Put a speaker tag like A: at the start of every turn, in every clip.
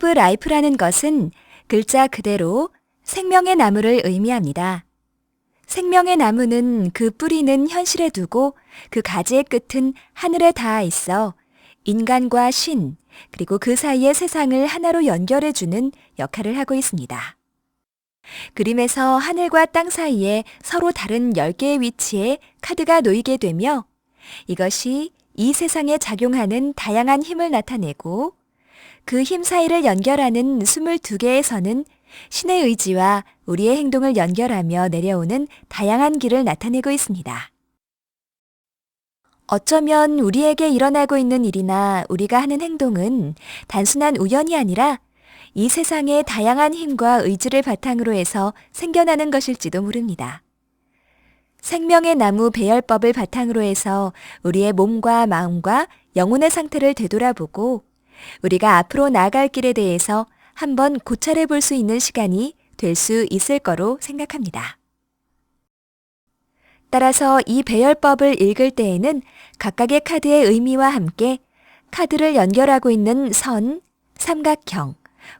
A: 오브 라이프라는 것은 글자 그대로 생명의 나무를 의미합니다. 생명의 나무는 그 뿌리는 현실에 두고 그 가지의 끝은 하늘에 닿아 있어 인간과 신, 그리고 그 사이의 세상을 하나로 연결해주는 역할을 하고 있습니다. 그림에서 하늘과 땅 사이에 서로 다른 10개의 위치에 카드가 놓이게 되며 이것이 이 세상에 작용하는 다양한 힘을 나타내고 그 힘 사이를 연결하는 22개의 선은 신의 의지와 우리의 행동을 연결하며 내려오는 다양한 길을 나타내고 있습니다. 어쩌면 우리에게 일어나고 있는 일이나 우리가 하는 행동은 단순한 우연이 아니라 이 세상의 다양한 힘과 의지를 바탕으로 해서 생겨나는 것일지도 모릅니다. 생명의 나무 배열법을 바탕으로 해서 우리의 몸과 마음과 영혼의 상태를 되돌아보고 우리가 앞으로 나아갈 길에 대해서 한번 고찰해 볼 수 있는 시간이 될 수 있을 거로 생각합니다. 따라서 이 배열법을 읽을 때에는 각각의 카드의 의미와 함께 카드를 연결하고 있는 선, 삼각형,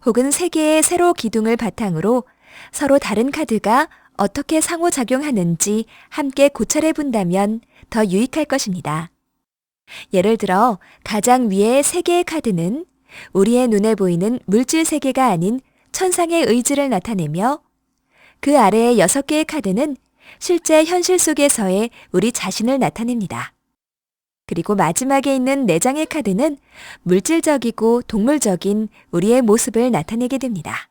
A: 혹은 세 개의 세로 기둥을 바탕으로 서로 다른 카드가 어떻게 상호작용하는지 함께 고찰해 본다면 더 유익할 것입니다. 예를 들어 가장 위의 세 개의 카드는 우리의 눈에 보이는 물질 세계가 아닌 천상의 의지를 나타내며 그 아래의 6개의 카드는 실제 현실 속에서의 우리 자신을 나타냅니다. 그리고 마지막에 있는 4장의 카드는 물질적이고 동물적인 우리의 모습을 나타내게 됩니다.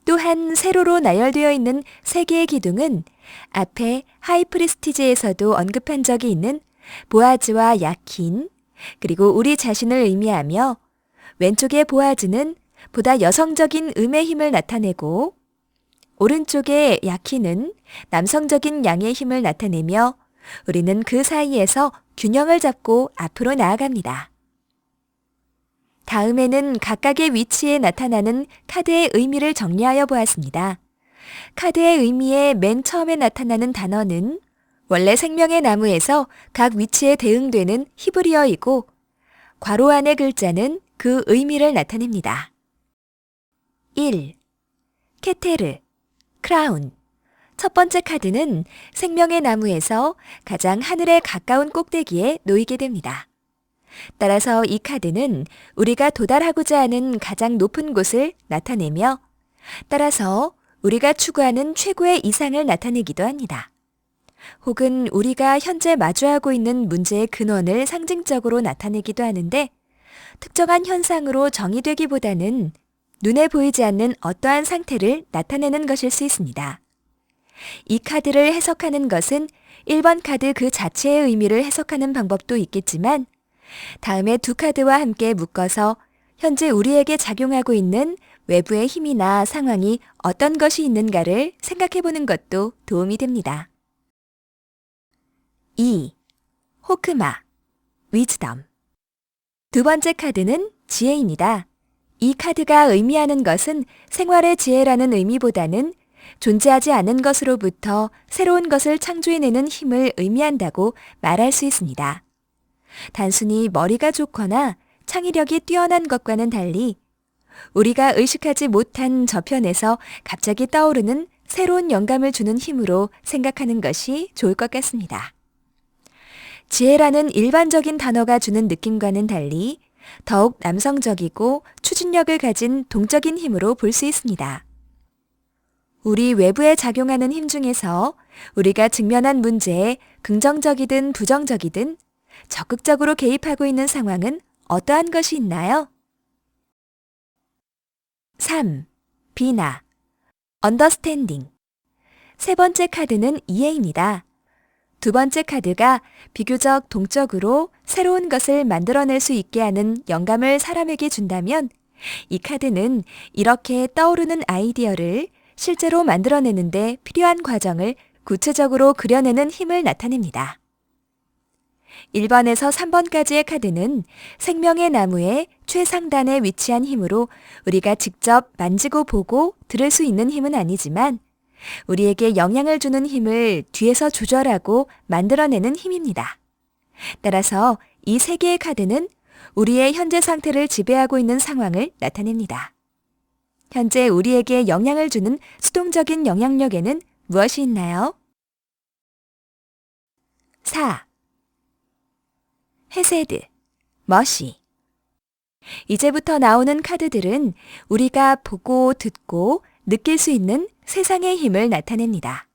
A: 또한 세로로 나열되어 있는 3개의 기둥은 앞에 하이프리스티즈에서도 언급한 적이 있는 보아즈와 야킨, 그리고 우리 자신을 의미하며 왼쪽의 보아즈는 보다 여성적인 음의 힘을 나타내고 오른쪽의 야킨은 남성적인 양의 힘을 나타내며 우리는 그 사이에서 균형을 잡고 앞으로 나아갑니다. 다음에는 각각의 위치에 나타나는 카드의 의미를 정리하여 보았습니다. 카드의 의미의 맨 처음에 나타나는 단어는 원래 생명의 나무에서 각 위치에 대응되는 히브리어이고 괄호 안의 글자는 그 의미를 나타냅니다. 1. 케테르, 크라운. 첫 번째 카드는 생명의 나무에서 가장 하늘에 가까운 꼭대기에 놓이게 됩니다. 따라서 이 카드는 우리가 도달하고자 하는 가장 높은 곳을 나타내며 따라서 우리가 추구하는 최고의 이상을 나타내기도 합니다. 혹은 우리가 현재 마주하고 있는 문제의 근원을 상징적으로 나타내기도 하는데 특정한 현상으로 정의되기보다는 눈에 보이지 않는 어떠한 상태를 나타내는 것일 수 있습니다. 이 카드를 해석하는 것은 1번 카드 그 자체의 의미를 해석하는 방법도 있겠지만 다음에 두 카드와 함께 묶어서 현재 우리에게 작용하고 있는 외부의 힘이나 상황이 어떤 것이 있는가를 생각해 보는 것도 도움이 됩니다. 2. 호크마, 위즈덤. 두 번째 카드는 지혜입니다. 이 카드가 의미하는 것은 생활의 지혜라는 의미보다는 존재하지 않은 것으로부터 새로운 것을 창조해내는 힘을 의미한다고 말할 수 있습니다. 단순히 머리가 좋거나 창의력이 뛰어난 것과는 달리 우리가 의식하지 못한 저편에서 갑자기 떠오르는 새로운 영감을 주는 힘으로 생각하는 것이 좋을 것 같습니다. 지혜라는 일반적인 단어가 주는 느낌과는 달리 더욱 남성적이고 추진력을 가진 동적인 힘으로 볼 수 있습니다. 우리 외부에 작용하는 힘 중에서 우리가 직면한 문제에 긍정적이든 부정적이든 적극적으로 개입하고 있는 상황은 어떠한 것이 있나요? 3. 비나, 언더스탠딩. 세 번째 카드는 이해입니다. 두 번째 카드가 비교적 동적으로 새로운 것을 만들어낼 수 있게 하는 영감을 사람에게 준다면 이 카드는 이렇게 떠오르는 아이디어를 실제로 만들어내는데 필요한 과정을 구체적으로 그려내는 힘을 나타냅니다. 1번에서 3번까지의 카드는 생명의 나무의 최상단에 위치한 힘으로 우리가 직접 만지고 보고 들을 수 있는 힘은 아니지만 우리에게 영향을 주는 힘을 뒤에서 조절하고 만들어내는 힘입니다. 따라서 이 세 개의 카드는 우리의 현재 상태를 지배하고 있는 상황을 나타냅니다. 현재 우리에게 영향을 주는 수동적인 영향력에는 무엇이 있나요? 4. 헤세드, 머시. 이제부터 나오는 카드들은 우리가 보고 듣고 느낄 수 있는 세상의 힘을 나타냅니다.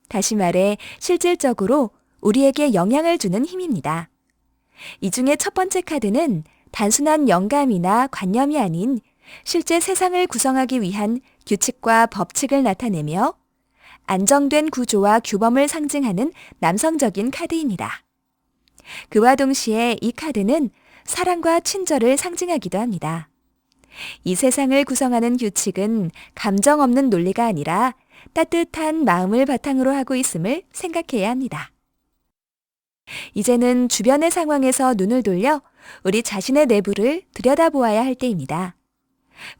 A: 다시 말해 실질적으로 우리에게 영향을 주는 힘입니다. 이 중에 첫 번째 카드는 단순한 영감이나 관념이 아닌 실제 세상을 구성하기 위한 규칙과 법칙을 나타내며 안정된 구조와 규범을 상징하는 남성적인 카드입니다. 그와 동시에 이 카드는 사랑과 친절을 상징하기도 합니다. 이 세상을 구성하는 규칙은 감정 없는 논리가 아니라 따뜻한 마음을 바탕으로 하고 있음을 생각해야 합니다. 이제는 주변의 상황에서 눈을 돌려 우리 자신의 내부를 들여다보아야 할 때입니다.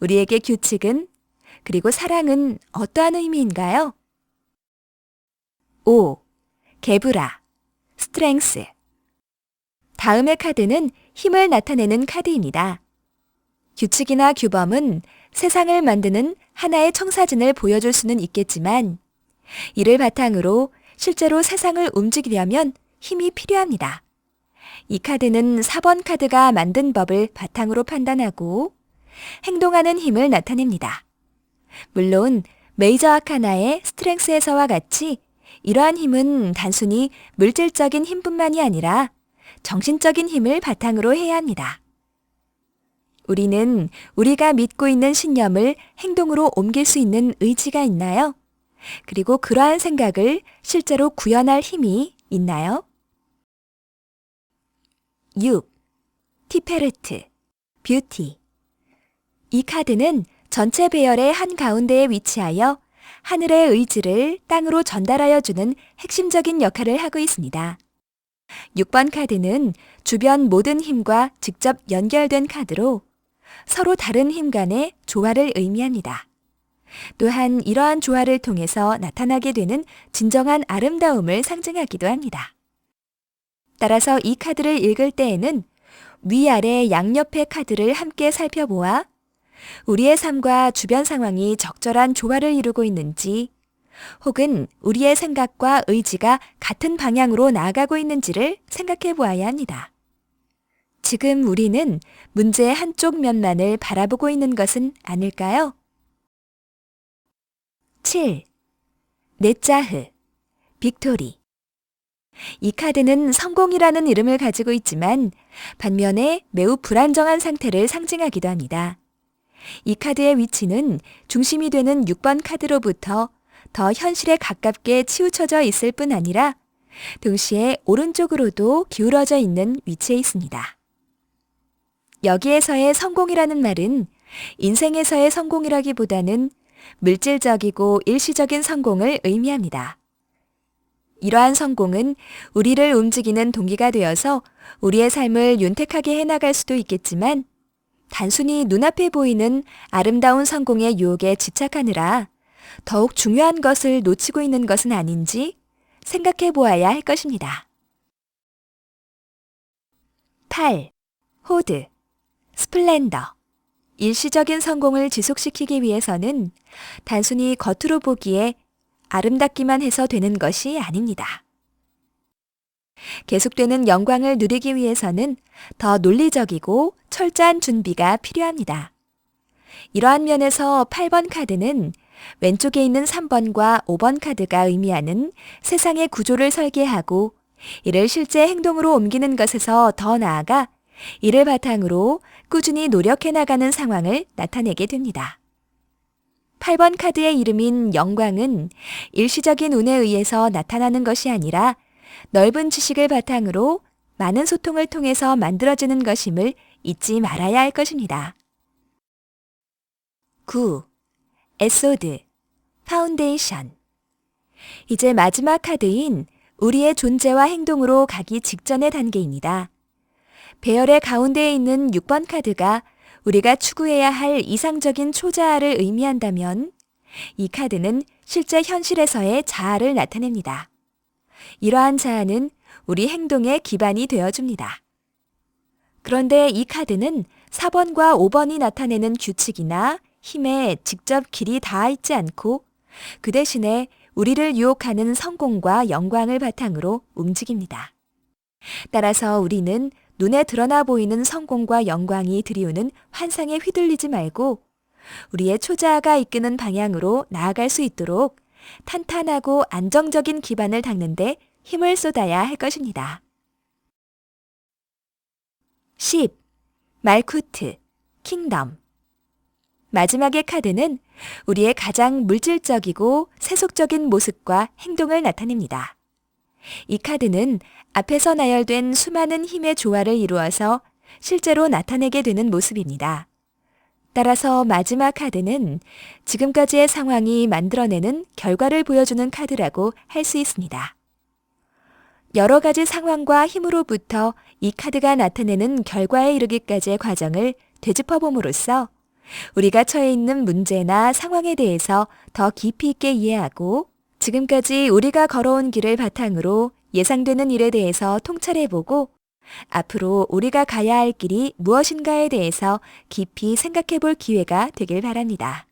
A: 우리에게 규칙은 그리고 사랑은 어떠한 의미인가요? 5. 게브라, 스트렝스. 다음의 카드는 힘을 나타내는 카드입니다. 규칙이나 규범은 세상을 만드는 하나의 청사진을 보여줄 수는 있겠지만 이를 바탕으로 실제로 세상을 움직이려면 힘이 필요합니다. 이 카드는 4번 카드가 만든 법을 바탕으로 판단하고 행동하는 힘을 나타냅니다. 물론 메이저 아카나의 스트렝스에서와 같이 이러한 힘은 단순히 물질적인 힘뿐만이 아니라 정신적인 힘을 바탕으로 해야 합니다. 우리는 우리가 믿고 있는 신념을 행동으로 옮길 수 있는 의지가 있나요? 그리고 그러한 생각을 실제로 구현할 힘이 있나요? 6. 티페르트, 뷰티. 이 카드는 전체 배열의 한가운데에 위치하여 하늘의 의지를 땅으로 전달하여 주는 핵심적인 역할을 하고 있습니다. 6번 카드는 주변 모든 힘과 직접 연결된 카드로 서로 다른 힘 간의 조화를 의미합니다. 또한 이러한 조화를 통해서 나타나게 되는 진정한 아름다움을 상징하기도 합니다. 따라서 이 카드를 읽을 때에는 위아래 양옆의 카드를 함께 살펴보아 우리의 삶과 주변 상황이 적절한 조화를 이루고 있는지 혹은 우리의 생각과 의지가 같은 방향으로 나아가고 있는지를 생각해 보아야 합니다. 지금 우리는 문제의 한쪽 면만을 바라보고 있는 것은 아닐까요? 7. 네짜흐, 빅토리. 이 카드는 성공이라는 이름을 가지고 있지만 반면에 매우 불안정한 상태를 상징하기도 합니다. 이 카드의 위치는 중심이 되는 6번 카드로부터 더 현실에 가깝게 치우쳐져 있을 뿐 아니라 동시에 오른쪽으로도 기울어져 있는 위치에 있습니다. 여기에서의 성공이라는 말은 인생에서의 성공이라기보다는 물질적이고 일시적인 성공을 의미합니다. 이러한 성공은 우리를 움직이는 동기가 되어서 우리의 삶을 윤택하게 해나갈 수도 있겠지만 단순히 눈앞에 보이는 아름다운 성공의 유혹에 집착하느라 더욱 중요한 것을 놓치고 있는 것은 아닌지 생각해 보아야 할 것입니다. 8. 호드, 스플렌더. 일시적인 성공을 지속시키기 위해서는 단순히 겉으로 보기에 아름답기만 해서 되는 것이 아닙니다. 계속되는 영광을 누리기 위해서는 더 논리적이고 철저한 준비가 필요합니다. 이러한 면에서 8번 카드는 왼쪽에 있는 3번과 5번 카드가 의미하는 세상의 구조를 설계하고 이를 실제 행동으로 옮기는 것에서 더 나아가 이를 바탕으로 꾸준히 노력해 나가는 상황을 나타내게 됩니다. 8번 카드의 이름인 영광은 일시적인 운에 의해서 나타나는 것이 아니라 넓은 지식을 바탕으로 많은 소통을 통해서 만들어지는 것임을 잊지 말아야 할 것입니다. 9. 에소드, 파운데이션. 이제 마지막 카드인 우리의 존재와 행동으로 가기 직전의 단계입니다. 배열의 가운데에 있는 6번 카드가 우리가 추구해야 할 이상적인 초자아를 의미한다면 이 카드는 실제 현실에서의 자아를 나타냅니다. 이러한 자아는 우리 행동의 기반이 되어줍니다. 그런데 이 카드는 4번과 5번이 나타내는 규칙이나 힘에 직접 길이 닿아 있지 않고 그 대신에 우리를 유혹하는 성공과 영광을 바탕으로 움직입니다. 따라서 우리는 눈에 드러나 보이는 성공과 영광이 드리우는 환상에 휘둘리지 말고 우리의 초자아가 이끄는 방향으로 나아갈 수 있도록 탄탄하고 안정적인 기반을 닦는 데 힘을 쏟아야 할 것입니다. 10. 말쿠트, 킹덤. 마지막의 카드는 우리의 가장 물질적이고 세속적인 모습과 행동을 나타냅니다. 이 카드는 앞에서 나열된 수많은 힘의 조화를 이루어서 실제로 나타내게 되는 모습입니다. 따라서 마지막 카드는 지금까지의 상황이 만들어내는 결과를 보여주는 카드라고 할 수 있습니다. 여러 가지 상황과 힘으로부터 이 카드가 나타내는 결과에 이르기까지의 과정을 되짚어 봄으로써 우리가 처해 있는 문제나 상황에 대해서 더 깊이 있게 이해하고 지금까지 우리가 걸어온 길을 바탕으로 예상되는 일에 대해서 통찰해보고 앞으로 우리가 가야 할 길이 무엇인가에 대해서 깊이 생각해 볼 기회가 되길 바랍니다.